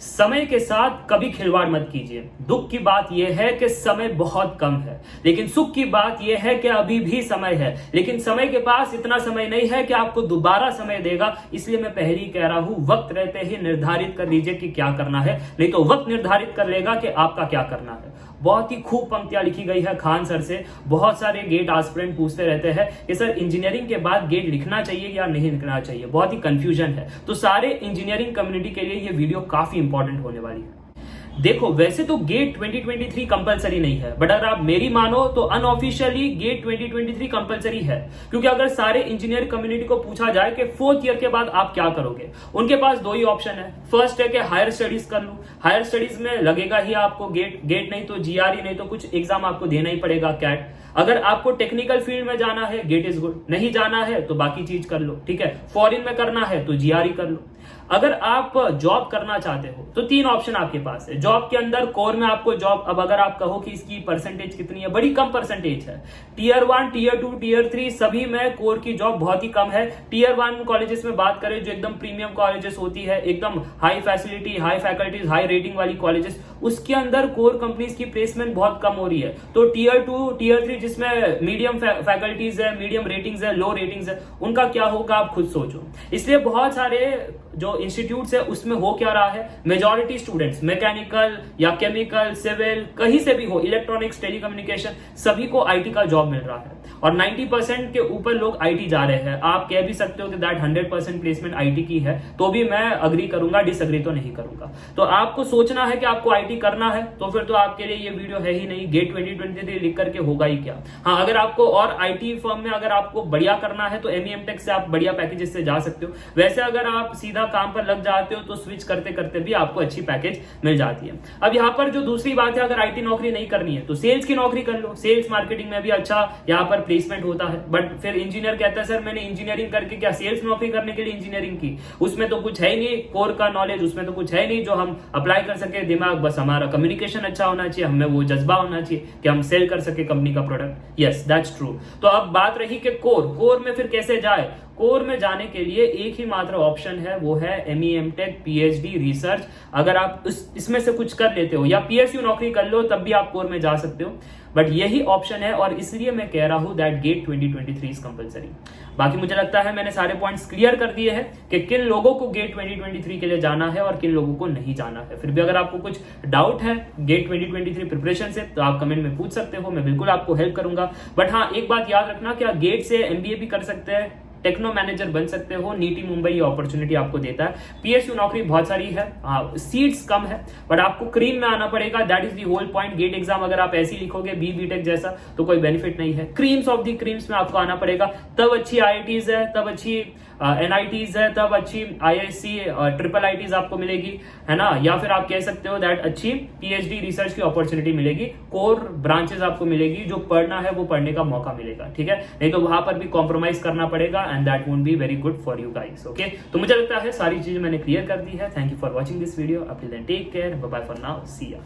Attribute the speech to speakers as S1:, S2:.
S1: समय के साथ कभी खिलवाड़ मत कीजिए। दुख की बात यह है कि समय बहुत कम है, लेकिन सुख की बात यह है कि अभी भी समय है, लेकिन समय के पास इतना समय नहीं है कि आपको दोबारा समय देगा। इसलिए मैं पहले ही कह रहा हूं, वक्त रहते ही निर्धारित कर लीजिए कि क्या करना है, नहीं तो वक्त निर्धारित कर लेगा कि आपका क्या करना है। बहुत ही खूब पंक्तियां लिखी गई है खान सर से। बहुत सारे गेट एस्पिरेंट पूछते रहते हैं कि सर इंजीनियरिंग के बाद गेट लिखना चाहिए या नहीं लिखना चाहिए, बहुत ही कंफ्यूजन है। तो सारे इंजीनियरिंग कम्युनिटी के लिए ये वीडियो काफी इंपॉर्टेंट होने वाली है। देखो, वैसे तो गेट 2023 कंपलसरी नहीं है, बट अगर आप मेरी मानो तो अनऑफिशियली गेट 2023 कंपलसरी है। क्योंकि अगर सारे इंजीनियर कम्युनिटी को पूछा जाए कि 4th ईयर के बाद आप क्या करोगे, उनके पास दो ही ऑप्शन है। फर्स्ट है कि हायर स्टडीज कर लूं। हायर स्टडीज में लगेगा ही आपको गेट नहीं तो जीआरई, नहीं तो कुछ एग्जाम आपको देना ही पड़ेगा, कैट। अगर आपको टेक्निकल फील्ड में जाना है, गेट इज गुड। नहीं जाना है तो बाकी चीज कर लो, ठीक है। फॉरेन में करना है तो जीआरई कर लो। अगर आप जॉब करना चाहते हो तो 3 ऑप्शन आपके पास है। जॉब के अंदर कोर में आपको जॉब, अब अगर आप कहो कि इसकी परसेंटेज कितनी है, बड़ी कम परसेंटेज है। टीयर 1, टीयर 2, टीयर 3 सभी में कोर की जॉब बहुत ही कम है। टीयर 1 कॉलेजेस में बात करें, जो एकदम प्रीमियम कॉलेजेस होती है, एकदम high facility, high faculties, high rating वाली कॉलेजेस, उसके अंदर कोर कंपनीज की प्लेसमेंट बहुत कम हो रही है। तो टीयर 2, टीयर 3 जिसमें मीडियम फैकल्टीज है, मीडियम रेटिंग्स है, लो रेटिंग्स है, उनका क्या होगा आप खुद सोचो। इसलिए बहुत सारे जो इंस्टीट्यूट्स है उसमें हो क्या रहा है, मेजॉरिटी स्टूडेंट्स मैकेनिकल या केमिकल, सिविल, कहीं से भी हो, इलेक्ट्रॉनिक्स, टेलीकम्युनिकेशन, सभी को आईटी का जॉब मिल रहा है और 90% के ऊपर लोग आईटी जा रहे हैं। आप कह भी सकते हो कि दैट 100% प्लेसमेंट आईटी की है, तो भी मैं अग्री करूंगा, डिसअग्री तो नहीं करूंगा। तो आपको सोचना है कि आपको आईटी करना है, तो फिर तो आपके लिए ये वीडियो है ही नहीं। गेट 2023 लिख करके होगा ही क्या। हाँ, अगर आपको और आईटी फर्म में अगर आपको बढ़िया करना है तो एमईएम टेक से आप बढ़िया पैकेजेस से जा सकते हो। वैसे अगर आप सीधा काम पर लग जाते हो तो स्विच करते करते भी आपको अच्छी पैकेज मिल जाती है। अब यहाँ पर जो दूसरी बात है, अगर आईटी नौकरी नहीं करनी है तो सेल्स की नौकरी कर लो। सेल्स मार्केटिंग में भी अच्छा यहाँ पर प्लेसमेंट होता है। बट फिर इंजीनियर कहता है सर मैंने इंजीनियरिंग करके क्या सेल्स नौकरी करने के लिए इंजीनियरिंग की, उसमें तो कुछ है ही नहीं, कोर का नॉलेज उसमें तो कुछ है नहीं जो हम अप्लाई कर सके। दिमाग बस हमारा कम्युनिकेशन अच्छा होना चाहिए, हमें वो जज्बा होना चाहिए कि हम सेल कर सके कंपनी का प्रोडक्ट। Yes, that's true. तो अब बात रही कि कोर में फिर कैसे जाए। कोर में जाने के लिए एक ही मात्र ऑप्शन है, वो है एमईएम टेक, पीएचडी, रिसर्च। अगर आप इसमें से कुछ कर लेते हो या पीएसयू नौकरी कर लो तब भी आप कोर में जा सकते हो। बट यही ऑप्शन है और इसलिए मैं कह रहा हूं दैट गेट 2023 इज कंपलसरी। बाकी मुझे लगता है मैंने सारे पॉइंट्स क्लियर कर दिए हैं कि किन लोगों को गेट 2023 के लिए जाना है और किन लोगों को नहीं जाना है। फिर भी अगर आपको कुछ डाउट है गेट 2023 प्रिपरेशन से तो आप कमेंट में पूछ सकते हो, मैं बिल्कुल आपको हेल्प करूंगा। बट हाँ, एक बात याद रखना कि आप गेट से एमबीए भी कर सकते हैं, टेक्नो मैनेजर बन सकते हो। नीटी मुंबई ये अपॉर्चुनिटी आपको देता है। पीएसयू नौकरी बहुत सारी है, सीट्स कम है, बट आपको क्रीम में आना पड़ेगा। That is the whole point. GATE exam अगर आप ऐसे ही लिखोगे बीटेक जैसा तो कोई बेनिफिट नहीं है। क्रीम्स ऑफ द क्रीम्स में आपको आना पड़ेगा, तब अच्छी आईआईटीज है, तब अच्छी एनआईटीज है, तब अच्छी आईआईसी ट्रिपल आईटीज आपको मिलेगी, है ना। या फिर आप कह सकते हो दैट अच्छी पीएचडी रिसर्च की अपॉर्चुनिटी मिलेगी, कोर ब्रांचेस आपको मिलेगी, जो पढ़ना है वो पढ़ने का मौका मिलेगा, ठीक है। नहीं तो वहां पर भी कॉम्प्रोमाइज करना पड़ेगा and that won't be very good for you guys. Okay, तो मुझे लगता है सारी चीजें मैंने क्लियर कर दी है। Thank you for watching this video. Up till then take care, bye bye for now, see या।